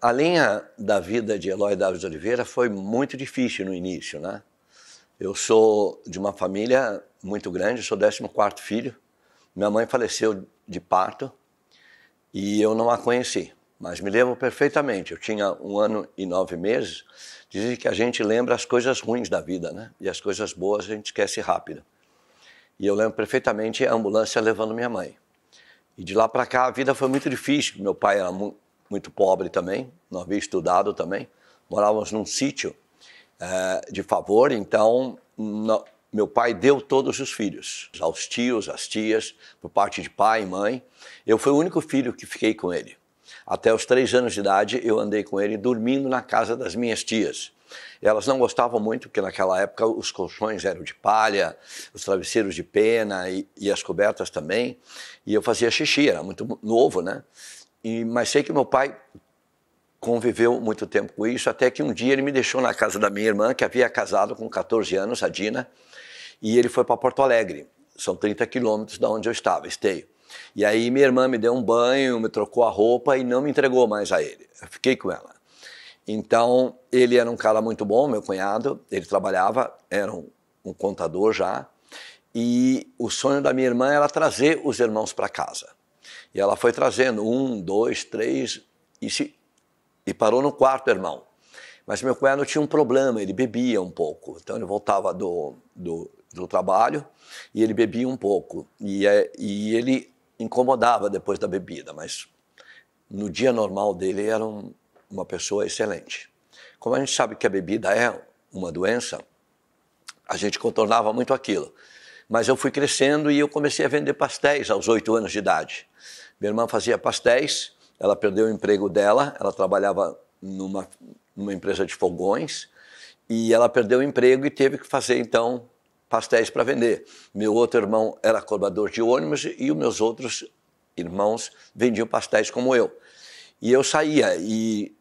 A linha da vida de Eloy Davis de Oliveira foi muito difícil no início, né? Eu sou de uma família muito grande, sou 14º filho. Minha mãe faleceu de parto e eu não a conheci, mas me lembro perfeitamente. Eu tinha 1 ano e 9 meses. Dizem que a gente lembra as coisas ruins da vida, né? E as coisas boas a gente esquece rápido. E eu lembro perfeitamente a ambulância levando minha mãe. E de lá para cá a vida foi muito difícil. Meu pai era muito pobre também, não havia estudado também. Morávamos num sítio de favor, então meu pai deu todos os filhos, aos tios, às tias, por parte de pai e mãe. Eu fui o único filho que fiquei com ele. Até os 3 anos de idade eu andei com ele dormindo na casa das minhas tias. Elas não gostavam muito, porque naquela época os colchões eram de palha, os travesseiros de pena e as cobertas também. E eu fazia xixi, era muito novo, né? Mas sei que meu pai conviveu muito tempo com isso, até que um dia ele me deixou na casa da minha irmã, que havia casado com 14 anos, a Dina, e ele foi para Porto Alegre. São 30 quilômetros de onde eu estava, Esteio. E aí minha irmã me deu um banho, me trocou a roupa e não me entregou mais a ele. Eu fiquei com ela. Então, ele era um cara muito bom, meu cunhado, ele trabalhava, era um contador já, e o sonho da minha irmã era trazer os irmãos para casa. E ela foi trazendo 1, 2, 3, e parou no 4º irmão. Mas meu cunhado tinha um problema, ele bebia um pouco. Então ele voltava do trabalho e ele bebia um pouco. E ele incomodava depois da bebida, mas no dia normal dele era uma pessoa excelente. Como a gente sabe que a bebida é uma doença, a gente contornava muito aquilo. Mas eu fui crescendo e eu comecei a vender pastéis aos 8 anos de idade. Minha irmã fazia pastéis. Ela perdeu o emprego dela, ela trabalhava numa empresa de fogões e ela perdeu o emprego e teve que fazer, então, pastéis para vender. Meu outro irmão era cobrador de ônibus e os meus outros irmãos vendiam pastéis como eu. E eu saía e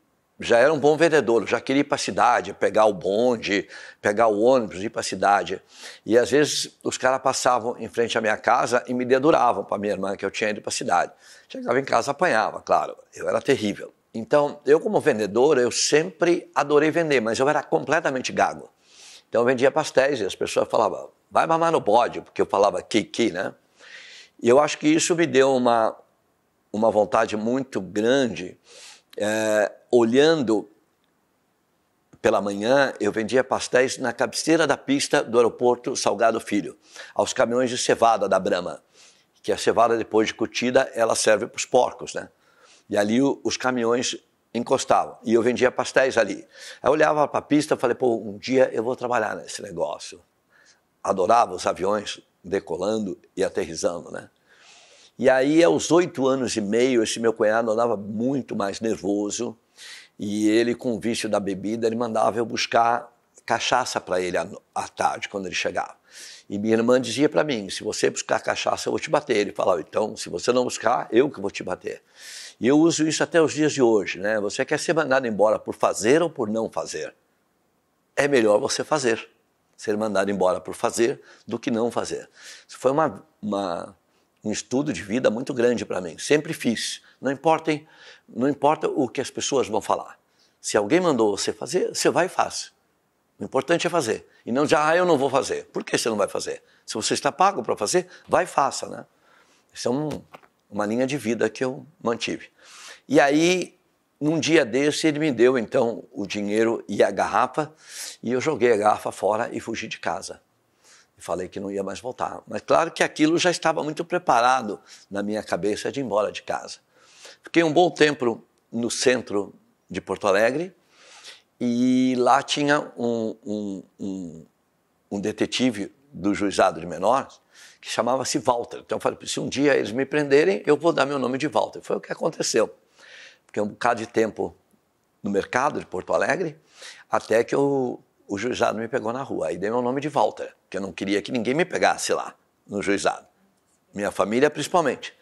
já era um bom vendedor, já queria ir para a cidade, pegar o bonde, pegar o ônibus, ir para a cidade. E às vezes os caras passavam em frente à minha casa e me deduravam para minha irmã que eu tinha ido para a cidade. Chegava em casa, apanhava, claro, eu era terrível. Então, eu como vendedor, eu sempre adorei vender, mas eu era completamente gago. Então eu vendia pastéis e as pessoas falavam, vai mamar no bode, porque eu falava que, né? E eu acho que isso me deu uma vontade muito grande. Olhando pela manhã, eu vendia pastéis na cabeceira da pista do aeroporto Salgado Filho, aos caminhões de cevada da Brahma, que a cevada depois de curtida, ela serve para os porcos, né? E ali os caminhões encostavam, e eu vendia pastéis ali. Aí eu olhava para a pista e falei, pô, um dia eu vou trabalhar nesse negócio. Adorava os aviões decolando e aterrissando, né? E aí, aos 8 anos e meio, esse meu cunhado andava muito mais nervoso e ele, com o vício da bebida, ele mandava eu buscar cachaça para ele à tarde, quando ele chegava. E minha irmã dizia para mim, se você buscar cachaça, eu vou te bater. Ele falava, então, se você não buscar, eu que vou te bater. E eu uso isso até os dias de hoje, né? Você quer ser mandado embora por fazer ou por não fazer? É melhor você fazer. Ser mandado embora por fazer do que não fazer. Isso foi um estudo de vida muito grande para mim. Sempre fiz. Não importa o que as pessoas vão falar. Se alguém mandou você fazer, você vai e faz. O importante é fazer. E não dizer, eu não vou fazer. Por que você não vai fazer? Se você está pago para fazer, vai e faça, né? Isso é uma linha de vida que eu mantive. E aí, num dia desse, ele me deu, então, o dinheiro e a garrafa, e eu joguei a garrafa fora e fugi de casa. Falei que não ia mais voltar. Mas claro que aquilo já estava muito preparado na minha cabeça de ir embora de casa. Fiquei um bom tempo no centro de Porto Alegre e lá tinha um detetive do juizado de menores que chamava-se Walter. Então eu falei, se um dia eles me prenderem, eu vou dar meu nome de Walter. Foi o que aconteceu. Fiquei um bocado de tempo no mercado de Porto Alegre até que o juizado me pegou na rua. Aí dei meu nome de Walter, porque eu não queria que ninguém me pegasse lá no juizado. Minha família principalmente.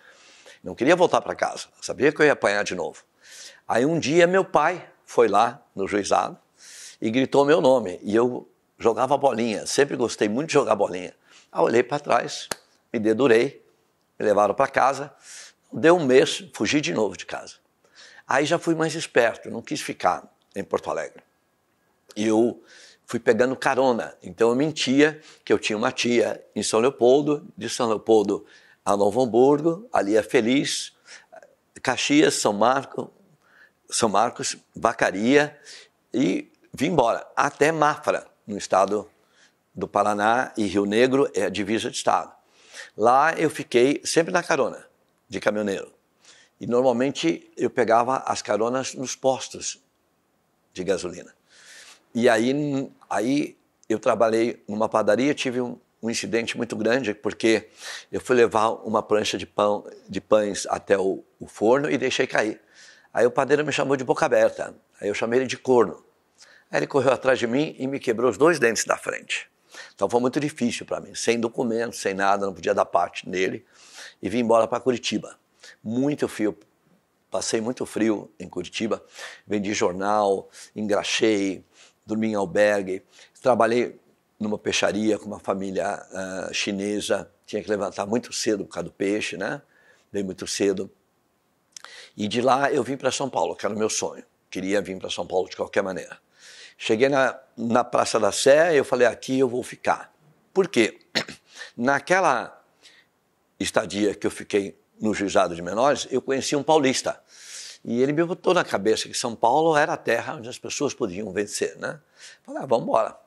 Não queria voltar para casa, sabia que eu ia apanhar de novo. Aí um dia meu pai foi lá no juizado e gritou meu nome. E eu jogava bolinha, sempre gostei muito de jogar bolinha. Aí eu olhei para trás, me dedurei, me levaram para casa. Deu um mês, fugi de novo de casa. Aí já fui mais esperto, não quis ficar em Porto Alegre. E eu fui pegando carona, então eu mentia que eu tinha uma tia em São Leopoldo, de São Leopoldo a Novo Hamburgo, ali é Feliz, Caxias, São Marcos, Vacaria, e vim embora, até Mafra, no estado do Paraná, e Rio Negro é a divisa de estado. Lá eu fiquei sempre na carona, de caminhoneiro. E normalmente eu pegava as caronas nos postos de gasolina. E aí eu trabalhei numa padaria, tive um incidente muito grande, porque eu fui levar uma prancha de pães até o forno e deixei cair. Aí o padeiro me chamou de boca aberta, aí eu chamei ele de corno. Aí ele correu atrás de mim e me quebrou os 2 dentes da frente. Então foi muito difícil para mim, sem documento, sem nada, não podia dar parte nele. E vim embora para Curitiba. Muito frio, passei muito frio em Curitiba, vendi jornal, engraxei, dormi em albergue, trabalhei numa peixaria com uma família chinesa, tinha que levantar muito cedo por causa do peixe, né? Veio muito cedo. E de lá eu vim para São Paulo, que era o meu sonho. Queria vir para São Paulo de qualquer maneira. Cheguei na Praça da Sé e eu falei, aqui eu vou ficar. Por quê? Naquela estadia que eu fiquei no Juizado de Menores, eu conheci um paulista. E ele me botou na cabeça que São Paulo era a terra onde as pessoas podiam vencer, né? Falei, vamos embora.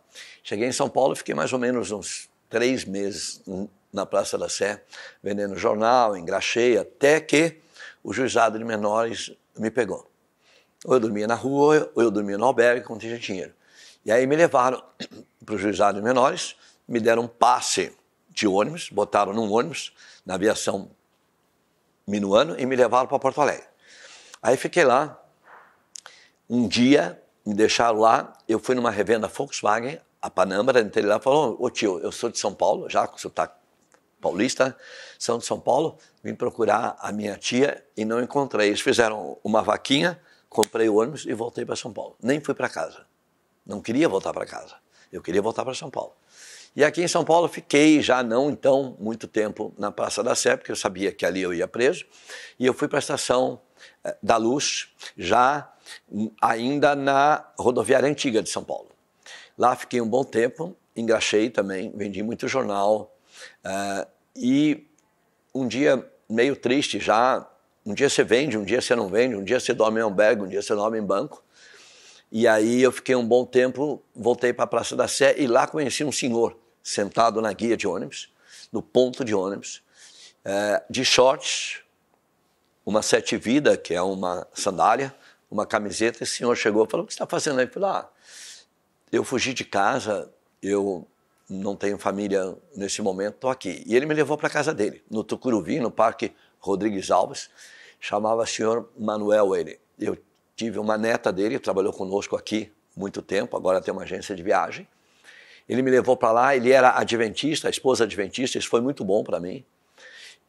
Cheguei em São Paulo, fiquei mais ou menos uns 3 meses na Praça da Sé, vendendo jornal, engraxei, até que o Juizado de Menores me pegou. Ou eu dormia na rua, ou eu dormia no albergue, quando tinha dinheiro. E aí me levaram para o Juizado de Menores, me deram um passe de ônibus, botaram num ônibus, na aviação Minuano, e me levaram para Porto Alegre. Aí fiquei lá, um dia, me deixaram lá, eu fui numa revenda Volkswagen, a Panambra, entrei lá e falou, ô tio, eu sou de São Paulo, já com sotaque paulista, são de São Paulo, vim procurar a minha tia e não encontrei. Eles fizeram uma vaquinha, comprei o ônibus e voltei para São Paulo. Nem fui para casa. Não queria voltar para casa. Eu queria voltar para São Paulo. E aqui em São Paulo fiquei já não, então, muito tempo na Praça da Sé, porque eu sabia que ali eu ia preso. E eu fui para a Estação da Luz, já ainda na rodoviária antiga de São Paulo. Lá fiquei um bom tempo, engraxei também, vendi muito jornal. E um dia meio triste já, um dia você vende, um dia você não vende, um dia você dorme em albergue, um dia você dorme em banco. E aí eu fiquei um bom tempo, voltei para a Praça da Sé e lá conheci um senhor sentado na guia de ônibus, no ponto de ônibus, de shorts, uma Sete Vida, que é uma sandália, uma camiseta. Esse senhor chegou e falou, o que você está fazendo aí? Eu falei, eu fugi de casa, eu não tenho família nesse momento, estou aqui. E ele me levou para a casa dele, no Tucuruvi, no Parque Rodrigues Alves, chamava senhor Manuel ele. Eu tive uma neta dele, trabalhou conosco aqui muito tempo, agora tem uma agência de viagem. Ele me levou para lá, ele era adventista, a esposa adventista, isso foi muito bom para mim.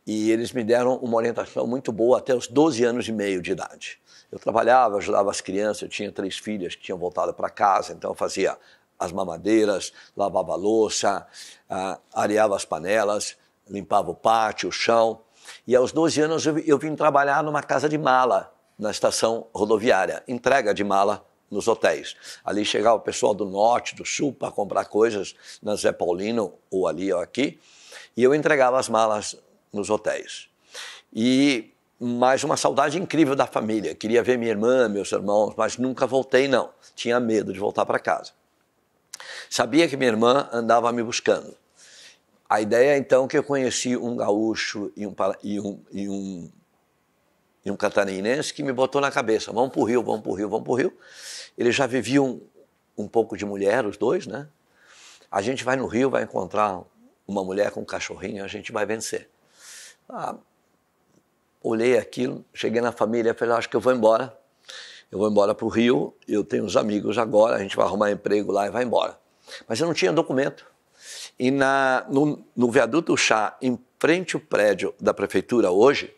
E eles me deram uma orientação muito boa até os 12 anos e meio de idade. Eu trabalhava, ajudava as crianças, eu tinha 3 filhas que tinham voltado para casa, então eu fazia as mamadeiras, lavava a louça, areava as panelas, limpava o pátio, o chão. E aos 12 anos eu vim trabalhar numa casa de mala, na estação rodoviária, entrega de mala nos hotéis. Ali chegava o pessoal do norte, do sul, para comprar coisas na Zé Paulino, ou ali ou aqui, e eu entregava as malas nos hotéis. E mais uma saudade incrível da família. Queria ver minha irmã, meus irmãos, mas nunca voltei, não. Tinha medo de voltar para casa. Sabia que minha irmã andava me buscando. A ideia, então, que eu conheci um gaúcho e um catarinense que me botou na cabeça, vamos para o Rio, vamos para o Rio, vamos para o Rio. Eles já viviam um pouco de mulher, os dois, né? A gente vai no Rio, vai encontrar uma mulher com um cachorrinho, a gente vai vencer. Olhei aquilo, cheguei na família, falei, acho que eu vou embora para o Rio, eu tenho uns amigos agora, a gente vai arrumar emprego lá e vai embora. Mas eu não tinha documento. E no Viaduto do Chá, em frente ao prédio da prefeitura hoje,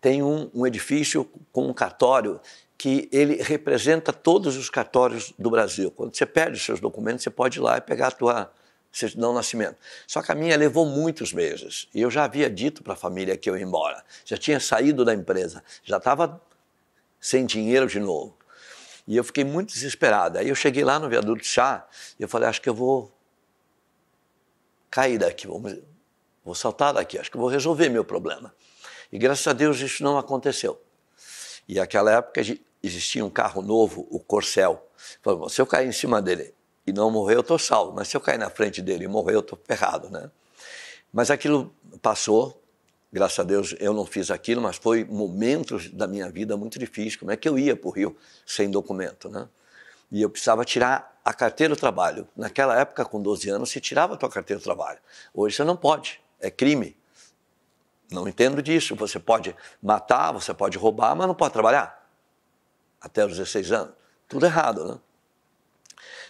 tem um edifício com um cartório que ele representa todos os cartórios do Brasil. Quando você perde os seus documentos, você pode ir lá e pegar a tua certidão de nascimento. Só que a minha levou muitos meses. E eu já havia dito para a família que eu ia embora. Já tinha saído da empresa. Já estava sem dinheiro de novo. E eu fiquei muito desesperado. Aí eu cheguei lá no viaduto do chá e eu falei, acho que eu vou cair daqui, vou saltar daqui, acho que eu vou resolver meu problema. E graças a Deus isso não aconteceu. E naquela época existia um carro novo, o Corcel. Falei, se eu cair em cima dele e não morrer, eu estou salvo. Mas se eu cair na frente dele e morrer, eu estou ferrado, né? Mas aquilo passou. Graças a Deus eu não fiz aquilo, mas foi momentos da minha vida muito difíceis. Como é que eu ia para o Rio sem documento, né? E eu precisava tirar a carteira do trabalho. Naquela época, com 12 anos, se tirava a tua carteira do trabalho. Hoje você não pode, é crime. Não entendo disso. Você pode matar, você pode roubar, mas não pode trabalhar. Até os 16 anos. Tudo errado, né?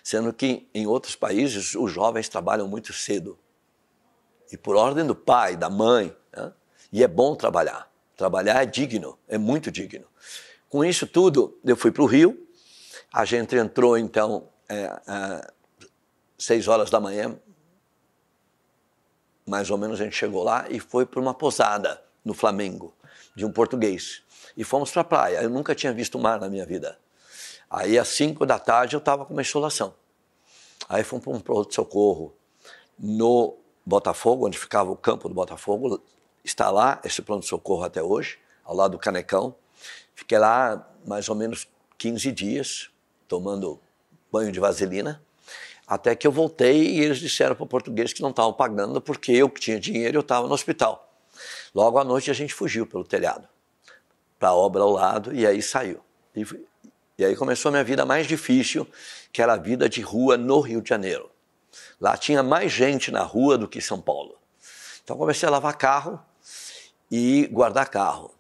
Sendo que em outros países os jovens trabalham muito cedo. E por ordem do pai, da mãe, né? E é bom trabalhar. Trabalhar é digno, é muito digno. Com isso tudo, eu fui para o Rio. A gente entrou, então, 6 horas da manhã, mais ou menos a gente chegou lá e foi para uma posada no Flamengo, de um português. E fomos para a praia. Eu nunca tinha visto o mar na minha vida. Aí, às 5 da tarde, eu estava com uma insolação. Aí fomos para um pronto-socorro no Botafogo, onde ficava o campo do Botafogo. Está lá, esse pronto-socorro até hoje, ao lado do Canecão. Fiquei lá mais ou menos 15 dias, tomando banho de vaselina, até que eu voltei e eles disseram para o português que não estavam pagando porque eu que tinha dinheiro eu estava no hospital. Logo à noite a gente fugiu pelo telhado, para a obra ao lado, e aí saiu. E aí começou a minha vida mais difícil, que era a vida de rua no Rio de Janeiro. Lá tinha mais gente na rua do que em São Paulo. Então comecei a lavar carro e guardar carro.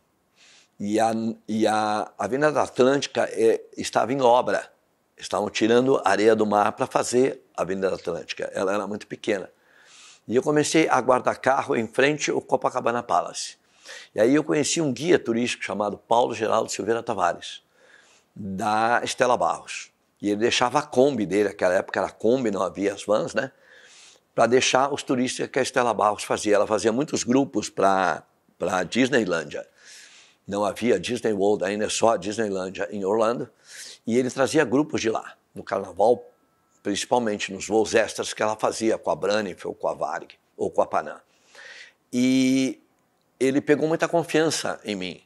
E a Avenida da Atlântica estava em obra. Estavam tirando areia do mar para fazer a Avenida da Atlântica. Ela era muito pequena. E eu comecei a guardar carro em frente ao Copacabana Palace. E aí eu conheci um guia turístico chamado Paulo Geraldo Silveira Tavares, da Stella Barros. E ele deixava a Kombi dele, naquela época era Kombi, não havia as vans, né? Para deixar os turistas que a Stella Barros fazia. Ela fazia muitos grupos para a Disneylândia. Não havia Disney World ainda, só a Disneylândia em Orlando. E ele trazia grupos de lá, no carnaval, principalmente nos voos extras que ela fazia com a Braniff ou com a Varig ou com a Panam. E ele pegou muita confiança em mim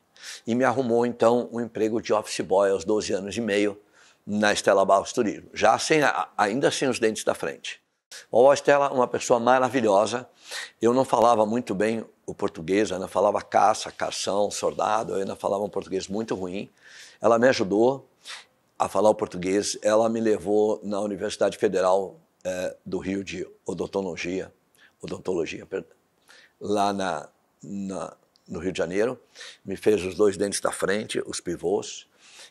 e me arrumou, então, um emprego de office boy aos 12 anos e meio na Stella Barros Turismo, já ainda sem os dentes da frente. A Stella, uma pessoa maravilhosa. Eu não falava muito bem o português, eu ainda falava caça, cação, soldado, eu ainda falava um português muito ruim. Ela me ajudou a falar o português, ela me levou na Universidade Federal do Rio de Odontologia, perdão, lá no Rio de Janeiro, me fez os 2 dentes da frente, os pivôs,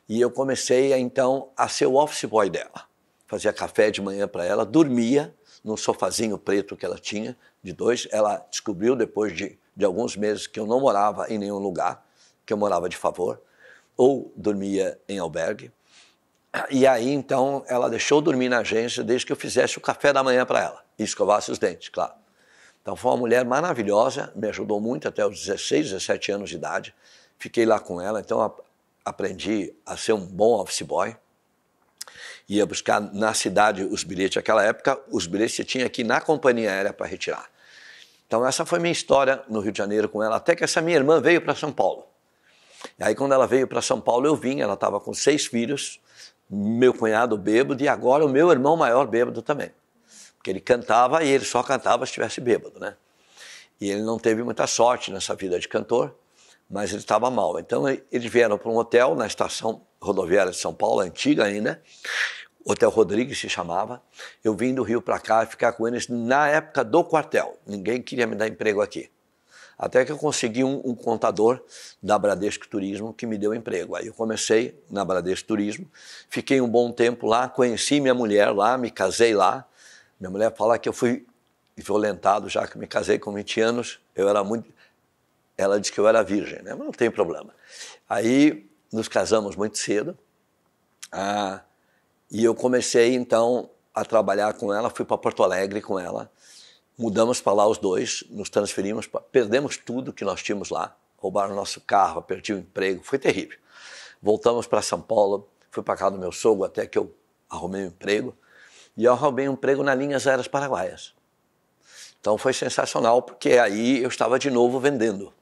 e eu comecei, então, a ser o office boy dela. Fazia café de manhã para ela, dormia num sofazinho preto que ela tinha, de 2. Ela descobriu depois de alguns meses que eu não morava em nenhum lugar, que eu morava de favor, ou dormia em albergue. E aí, então, ela deixou dormir na agência desde que eu fizesse o café da manhã para ela e escovasse os dentes, claro. Então, foi uma mulher maravilhosa, me ajudou muito até os 16, 17 anos de idade. Fiquei lá com ela, então aprendi a ser um bom office boy. Ia buscar na cidade os bilhetes. Naquela época, os bilhetes você tinha que ir na companhia aérea para retirar. Então, essa foi minha história no Rio de Janeiro com ela, até que essa minha irmã veio para São Paulo. E aí, quando ela veio para São Paulo, eu vim, ela estava com 6 filhos, meu cunhado bêbado e agora o meu irmão maior bêbado também. Porque ele cantava e ele só cantava se estivesse bêbado, né? E ele não teve muita sorte nessa vida de cantor, mas ele estava mal. Então, eles vieram para um hotel na estação rodoviária de São Paulo, antiga ainda, Hotel Rodrigues se chamava. Eu vim do Rio para cá ficar com eles na época do quartel. Ninguém queria me dar emprego aqui. Até que eu consegui um contador da Bradesco Turismo que me deu emprego. Aí eu comecei na Bradesco Turismo, fiquei um bom tempo lá, conheci minha mulher lá, me casei lá. Minha mulher fala que eu fui violentado já que me casei com 20 anos. Ela disse que eu era virgem, né? Mas não tem problema. Aí nos casamos muito cedo. E eu comecei, então, a trabalhar com ela, fui para Porto Alegre com ela, mudamos para lá os 2, nos transferimos, perdemos tudo que nós tínhamos lá, roubaram nosso carro, perdi o emprego, foi terrível. voltamos para São Paulo, fui para casa do meu sogro até que eu arrumei um emprego, e eu arrumei um emprego na Linhas Aéreas Paraguaias. Então foi sensacional, porque aí eu estava de novo vendendo.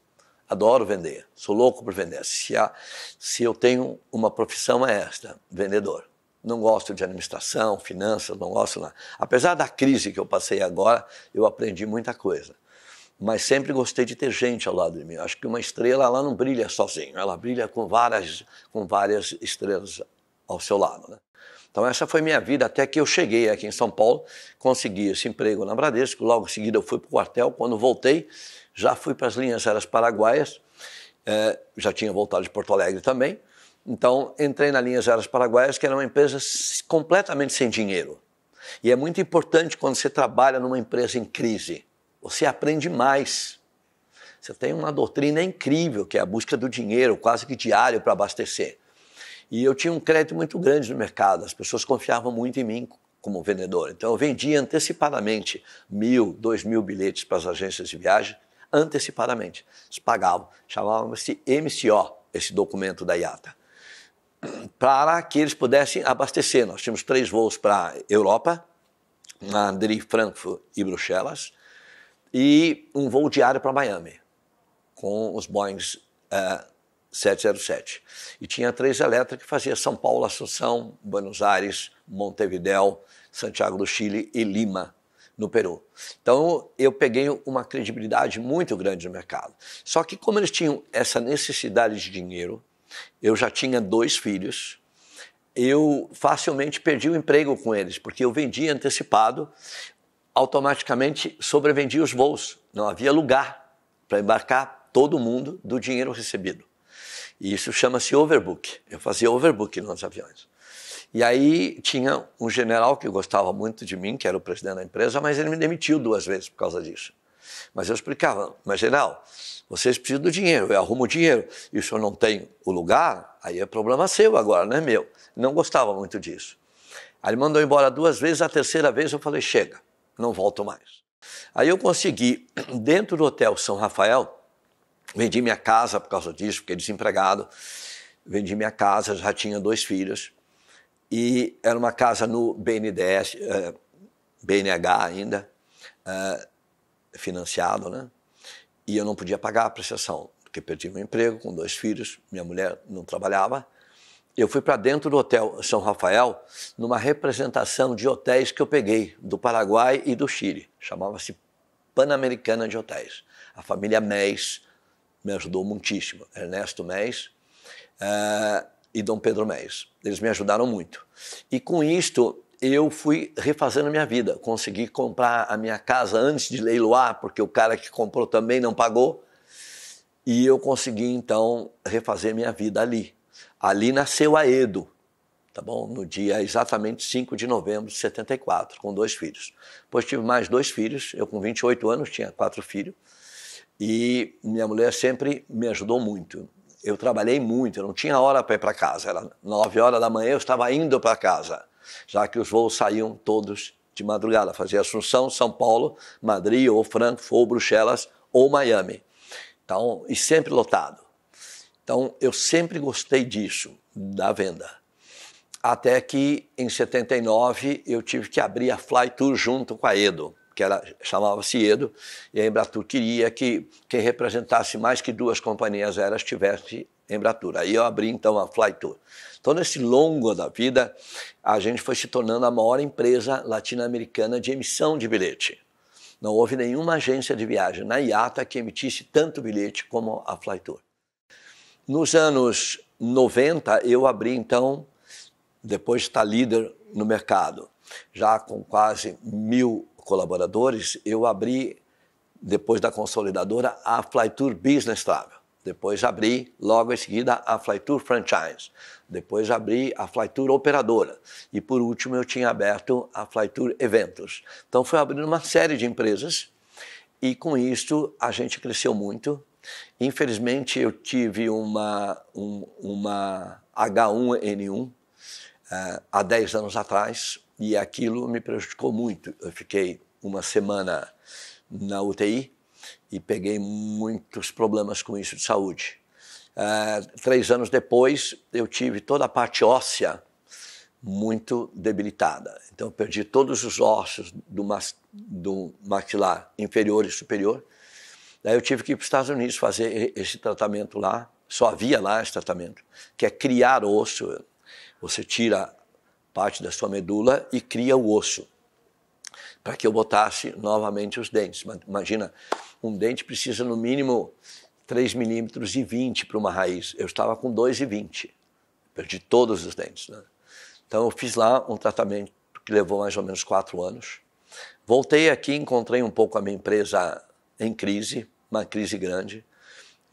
Adoro vender, sou louco por vender. Se eu tenho uma profissão é esta, vendedor. Não gosto de administração, finanças, não gosto nada. Apesar da crise que eu passei agora, eu aprendi muita coisa. Mas sempre gostei de ter gente ao lado de mim. Acho que uma estrela, ela não brilha sozinha, ela brilha com várias estrelas ao seu lado, né? Então essa foi minha vida até que eu cheguei aqui em São Paulo, consegui esse emprego na Bradesco, logo em seguida eu fui para o quartel, quando voltei, já fui para as Linhas Aéreas Paraguaias, já tinha voltado de Porto Alegre também, então entrei na Linhas Aéreas Paraguaias, que era uma empresa completamente sem dinheiro. E é muito importante quando você trabalha numa empresa em crise, você aprende mais. Você tem uma doutrina incrível, que é a busca do dinheiro, quase que diário para abastecer. E eu tinha um crédito muito grande no mercado, as pessoas confiavam muito em mim como vendedor. Então eu vendia antecipadamente 1.000, 2.000 bilhetes para as agências de viagem, antecipadamente. Eles pagavam, chamava-se MCO, esse documento da IATA, para que eles pudessem abastecer. Nós tínhamos 3 voos para a Europa, Madrid, Frankfurt e Bruxelas, e um voo diário para Miami, com os Boeings 707. E tinha 3 elétricas que fazia São Paulo, Assunção, Buenos Aires, Montevidéu, Santiago do Chile e Lima, no Peru. Então eu peguei uma credibilidade muito grande no mercado. Só que como eles tinham essa necessidade de dinheiro, eu já tinha 2 filhos, eu facilmente perdi o emprego com eles, porque eu vendia antecipado, automaticamente sobrevendia os voos. Não havia lugar para embarcar todo mundo do dinheiro recebido. E isso chama-se overbook. Eu fazia overbook nos aviões. E aí tinha um general que gostava muito de mim, que era o presidente da empresa, mas ele me demitiu 2 vezes por causa disso. Mas eu explicava, mas general, vocês precisam do dinheiro, eu arrumo o dinheiro, e o senhor não tem o lugar, aí é problema seu agora, não é meu. Não gostava muito disso. Aí ele mandou embora 2 vezes, a 3ª vez eu falei, chega, não volto mais. Aí eu consegui, dentro do Hotel São Rafael, vendi minha casa por causa disso, fiquei desempregado, vendi minha casa, já tinha 2 filhos, e era uma casa no BNDES, BNH ainda, financiado, né? E eu não podia pagar a prestação, porque perdi meu emprego com 2 filhos, minha mulher não trabalhava. Eu fui para dentro do Hotel São Rafael, numa representação de hotéis que eu peguei, do Paraguai e do Chile, chamava-se Pan-Americana de Hotéis. A família Més me ajudou muitíssimo, Ernesto Més e Dom Pedro Més. Eles me ajudaram muito. E com isto, eu fui refazendo a minha vida. Consegui comprar a minha casa antes de leiloar, porque o cara que comprou também não pagou. E eu consegui, então, refazer minha vida ali. Ali nasceu a Edo, tá bom? No dia exatamente 5 de novembro de 74, com 2 filhos. Depois tive mais 2 filhos, eu com 28 anos tinha 4 filhos. E minha mulher sempre me ajudou muito. Eu trabalhei muito, eu não tinha hora para ir para casa. Era 9 horas da manhã, eu estava indo para casa, já que os voos saíam todos de madrugada. Fazia Assunção, São Paulo, Madrid, ou Frankfurt, ou Bruxelas, ou Miami. Então, e sempre lotado. Então, eu sempre gostei disso, da venda. Até que, em 79, eu tive que abrir a Flytour junto com a Edo, que chamava-se Edo, e a Embratur queria que quem representasse mais que 2 companhias aéreas tivesse Embratur. Aí eu abri, então, a Flytour. Então, nesse longo da vida, a gente foi se tornando a maior empresa latino-americana de emissão de bilhete. Não houve nenhuma agência de viagem na IATA que emitisse tanto bilhete como a Flytour. Nos anos 90, eu abri, então, depois de estar líder no mercado, já com quase 1.000 colaboradores, eu abri, depois da consolidadora, a Flytour Business Travel. Depois abri, logo em seguida, a Flytour Franchise. Depois abri a Flytour Operadora. E, por último, eu tinha aberto a Flytour Eventos. Então, fui abrindo uma série de empresas e, com isso, a gente cresceu muito. Infelizmente, eu tive uma H1N1 há 10 anos atrás e aquilo me prejudicou muito. Eu fiquei uma semana na UTI e peguei muitos problemas com isso de saúde. 3 anos depois, eu tive toda a parte óssea muito debilitada. Então, eu perdi todos os ossos do maxilar inferior e superior. Daí eu tive que ir para os Estados Unidos fazer esse tratamento lá. Só havia lá esse tratamento, que é criar osso. Você tira parte da sua medula e cria o osso, para que eu botasse novamente os dentes. Imagina, um dente precisa no mínimo 3,20 milímetros para uma raiz. Eu estava com 2,20. Perdi todos os dentes, né? Então eu fiz lá um tratamento que levou mais ou menos 4 anos. Voltei aqui, encontrei um pouco a minha empresa em crise, uma crise grande.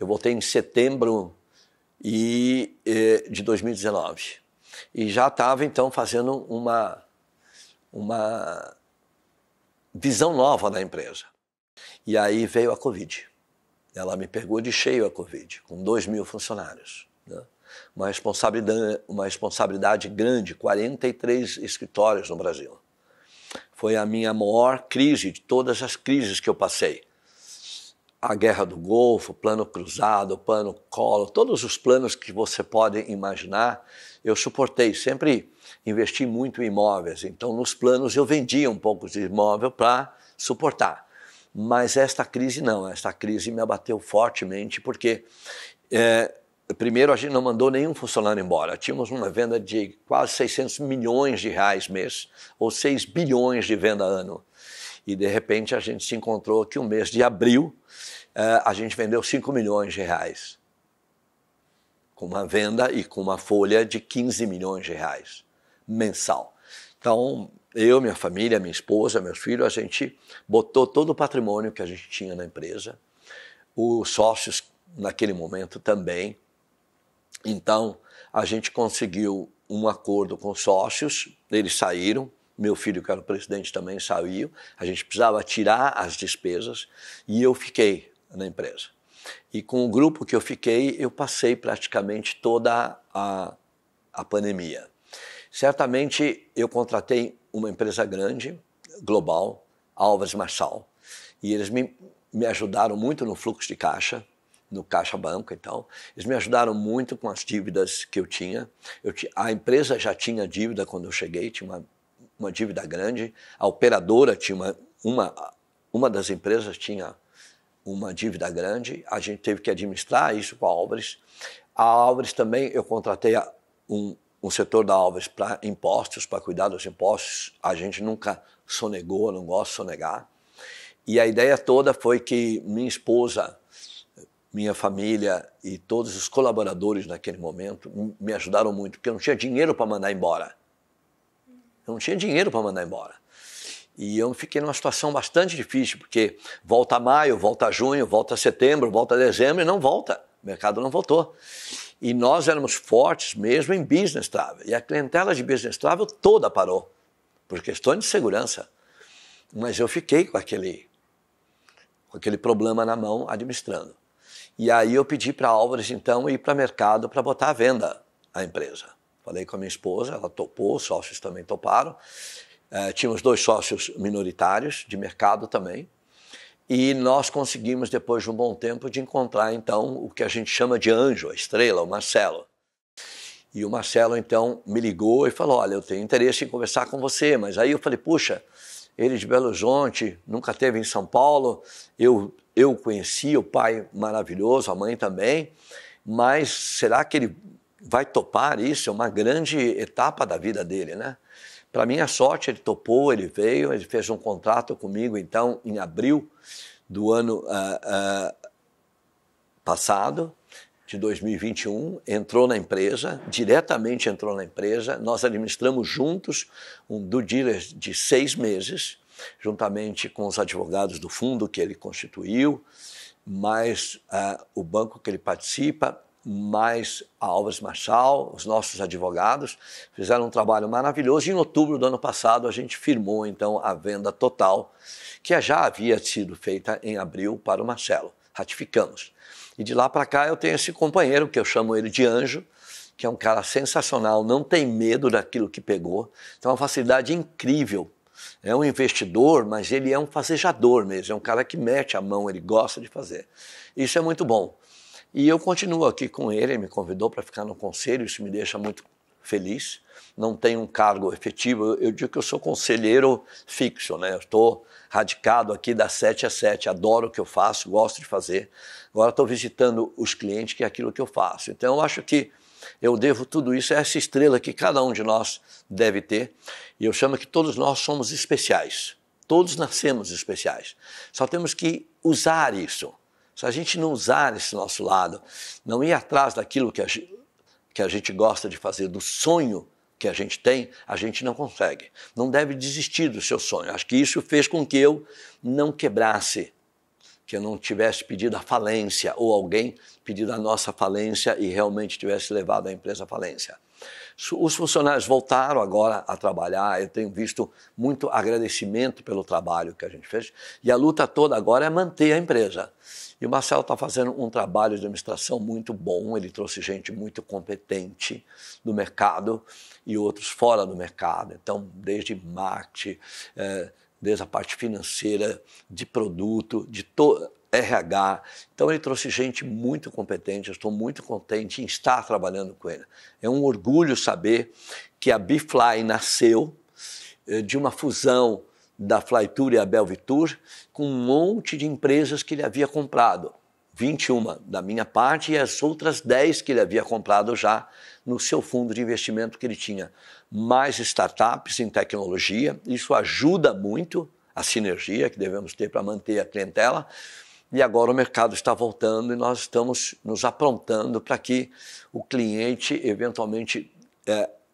Eu voltei em setembro de 2019. E já estava então fazendo uma visão nova da empresa. E aí veio a Covid. Ela me pegou de cheio a Covid, com 2.000 funcionários, né? Uma responsabilidade grande, 43 escritórios no Brasil. Foi a minha maior crise de todas as crises que eu passei. A Guerra do Golfo, Plano Cruzado, Plano Collor, todos os planos que você pode imaginar, eu suportei. Sempre investi muito em imóveis, então nos planos eu vendia um pouco de imóvel para suportar. Mas esta crise não, esta crise me abateu fortemente porque... primeiro, a gente não mandou nenhum funcionário embora. Tínhamos uma venda de quase 600 milhões de reais mês, ou 6 bilhões de venda ano. E, de repente, a gente se encontrou que o mês de abril, a gente vendeu 5 milhões de reais. Com uma venda e com uma folha de 15 milhões de reais mensal. Então, eu, minha família, minha esposa, meus filhos, a gente botou todo o patrimônio que a gente tinha na empresa. Os sócios, naquele momento, também. Então, a gente conseguiu um acordo com os sócios, eles saíram, meu filho, que era o presidente, também saiu, a gente precisava tirar as despesas e eu fiquei na empresa. E com o grupo que eu fiquei, eu passei praticamente toda a pandemia. Certamente, eu contratei uma empresa grande, global, Álvares Marçal, e eles me ajudaram muito no fluxo de caixa, no Caixa Banco, então. Eles me ajudaram muito com as dívidas que eu tinha. A empresa já tinha dívida quando eu cheguei, tinha uma dívida grande. A operadora tinha uma das empresas tinha uma dívida grande. A gente teve que administrar isso com a Álvares. A Álvares também, eu contratei um setor da Álvares para impostos, para cuidar dos impostos. A gente nunca sonegou, não gosto de sonegar. E a ideia toda foi que minha esposa, minha família e todos os colaboradores naquele momento me ajudaram muito, porque eu não tinha dinheiro para mandar embora. Eu não tinha dinheiro para mandar embora. E eu fiquei numa situação bastante difícil, porque volta maio, volta junho, volta setembro, volta dezembro e não volta. O mercado não voltou. E nós éramos fortes mesmo em business travel. E a clientela de business travel toda parou, por questões de segurança. Mas eu fiquei com aquele problema na mão administrando. E aí eu pedi para a Álvares, então, ir para o mercado para botar à venda a empresa. Falei com a minha esposa, ela topou, os sócios também toparam. Tínhamos 2 sócios minoritários de mercado também. E nós conseguimos, depois de um bom tempo, de encontrar, então, o que a gente chama de anjo, a estrela, o Marcelo. E o Marcelo, então, me ligou e falou, olha, eu tenho interesse em conversar com você. Mas aí eu falei, puxa, ele de Belo Horizonte, nunca esteve em São Paulo, eu conheci o pai maravilhoso, a mãe também, mas será que ele vai topar isso? É uma grande etapa da vida dele, né? Para minha sorte, ele topou, ele veio, ele fez um contrato comigo, então, em abril do ano passado, de 2021, entrou na empresa, diretamente entrou na empresa, nós administramos juntos um due diligence de 6 meses, juntamente com os advogados do fundo que ele constituiu, mais o banco que ele participa, mais a Álvares Marçal, os nossos advogados, fizeram um trabalho maravilhoso e em outubro do ano passado a gente firmou então a venda total, que já havia sido feita em abril para o Marcelo, ratificamos. E de lá para cá eu tenho esse companheiro, que eu chamo ele de anjo, que é um cara sensacional, não tem medo daquilo que pegou, tem uma facilidade incrível. É um investidor, mas ele é um facejador mesmo, é um cara que mete a mão, ele gosta de fazer. Isso é muito bom. E eu continuo aqui com ele me convidou para ficar no conselho, isso me deixa muito feliz. Não tenho um cargo efetivo, eu digo que eu sou conselheiro fixo, né? Eu estou radicado aqui das 7 às 7, adoro o que eu faço, gosto de fazer. Agora estou visitando os clientes, que é aquilo que eu faço. Então eu acho que eu devo tudo isso a essa estrela que cada um de nós deve ter. E eu chamo que todos nós somos especiais. Todos nascemos especiais. Só temos que usar isso. Se a gente não usar esse nosso lado, não ir atrás daquilo que a gente gosta de fazer, do sonho que a gente não consegue. Não deve desistir do seu sonho. Acho que isso fez com que eu não quebrasse, que eu não tivesse pedido a falência, ou alguém pedido a nossa falência e realmente tivesse levado a empresa à falência. Os funcionários voltaram agora a trabalhar, eu tenho visto muito agradecimento pelo trabalho que a gente fez, e a luta toda agora é manter a empresa. E o Marcelo está fazendo um trabalho de administração muito bom, ele trouxe gente muito competente do mercado e outros fora do mercado, então desde marketing, desde a parte financeira, de produto, de RH. Então ele trouxe gente muito competente, eu estou muito contente em estar trabalhando com ele. É um orgulho saber que a Bfly nasceu de uma fusão da Flytour e a Belvitur com um monte de empresas que ele havia comprado. 21 da minha parte e as outras 10 que ele havia comprado já no seu fundo de investimento que ele tinha. Mais startups em tecnologia, isso ajuda muito a sinergia que devemos ter para manter a clientela. E agora o mercado está voltando e nós estamos nos aprontando para que o cliente, eventualmente,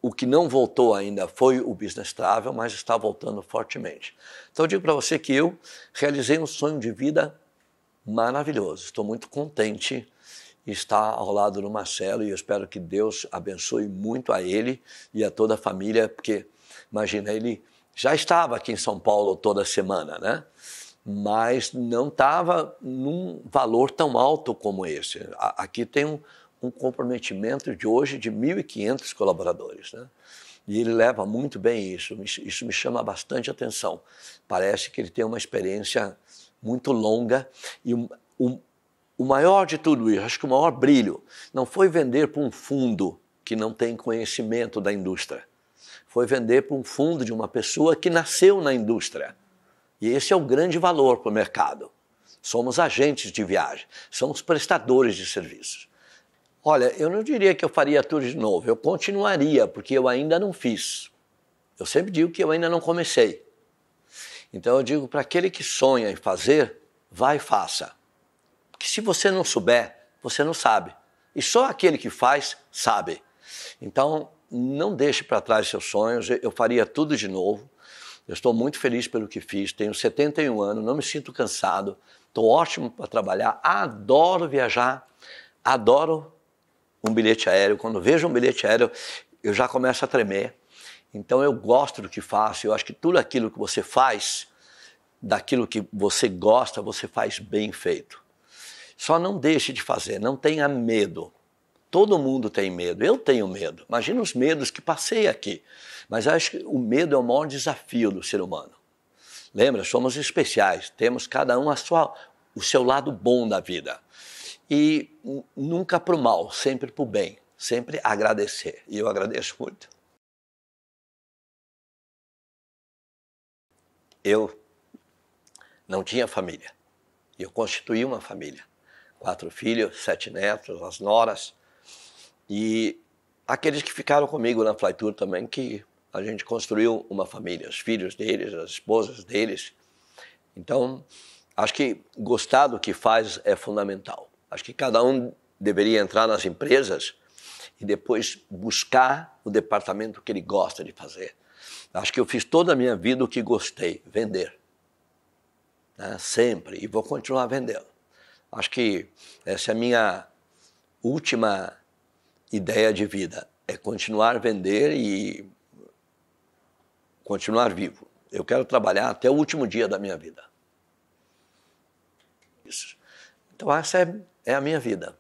o que não voltou ainda foi o business travel, mas está voltando fortemente. Então eu digo para você que eu realizei um sonho de vida maravilhoso. Estou muito contente em estar ao lado do Marcelo e eu espero que Deus abençoe muito a ele e a toda a família, porque, imagina, ele já estava aqui em São Paulo toda semana, né? Mas não estava num valor tão alto como esse. Aqui tem um comprometimento de hoje de 1.500 colaboradores, né? E ele leva muito bem isso me chama bastante atenção. Parece que ele tem uma experiência muito longa e o maior de tudo isso, acho que o maior brilho, não foi vender para um fundo que não tem conhecimento da indústria, foi vender para um fundo de uma pessoa que nasceu na indústria. E esse é o grande valor para o mercado. Somos agentes de viagem, somos prestadores de serviços. Olha, eu não diria que eu faria tudo de novo, eu continuaria, porque eu ainda não fiz. Eu sempre digo que eu ainda não comecei. Então eu digo para aquele que sonha em fazer, vai e faça. Porque se você não souber, você não sabe. E só aquele que faz, sabe. Então não deixe para trás seus sonhos, eu faria tudo de novo. Eu estou muito feliz pelo que fiz, tenho 71 anos, não me sinto cansado, estou ótimo para trabalhar, adoro viajar, adoro um bilhete aéreo. Quando vejo um bilhete aéreo, eu já começo a tremer. Então eu gosto do que faço, eu acho que tudo aquilo que você faz, daquilo que você gosta, você faz bem feito. Só não deixe de fazer, não tenha medo. Todo mundo tem medo, eu tenho medo. Imagina os medos que passei aqui. Mas acho que o medo é o maior desafio do ser humano. Lembra, somos especiais, temos cada um o seu lado bom da vida. E nunca para o mal, sempre para o bem, sempre agradecer. E eu agradeço muito. Eu não tinha família, e eu constituí uma família. 4 filhos, 7 netos, as noras, e aqueles que ficaram comigo na Flytour também, que a gente construiu uma família, os filhos deles, as esposas deles. Então, acho que gostar do que faz é fundamental. Acho que cada um deveria entrar nas empresas e depois buscar o departamento que ele gosta de fazer. Acho que eu fiz toda a minha vida o que gostei, vender. Né? Sempre, e vou continuar vendendo. Acho que essa é a minha última ideia de vida, é continuar a vender e continuar vivo. Eu quero trabalhar até o último dia da minha vida. Isso. Então essa é a minha vida.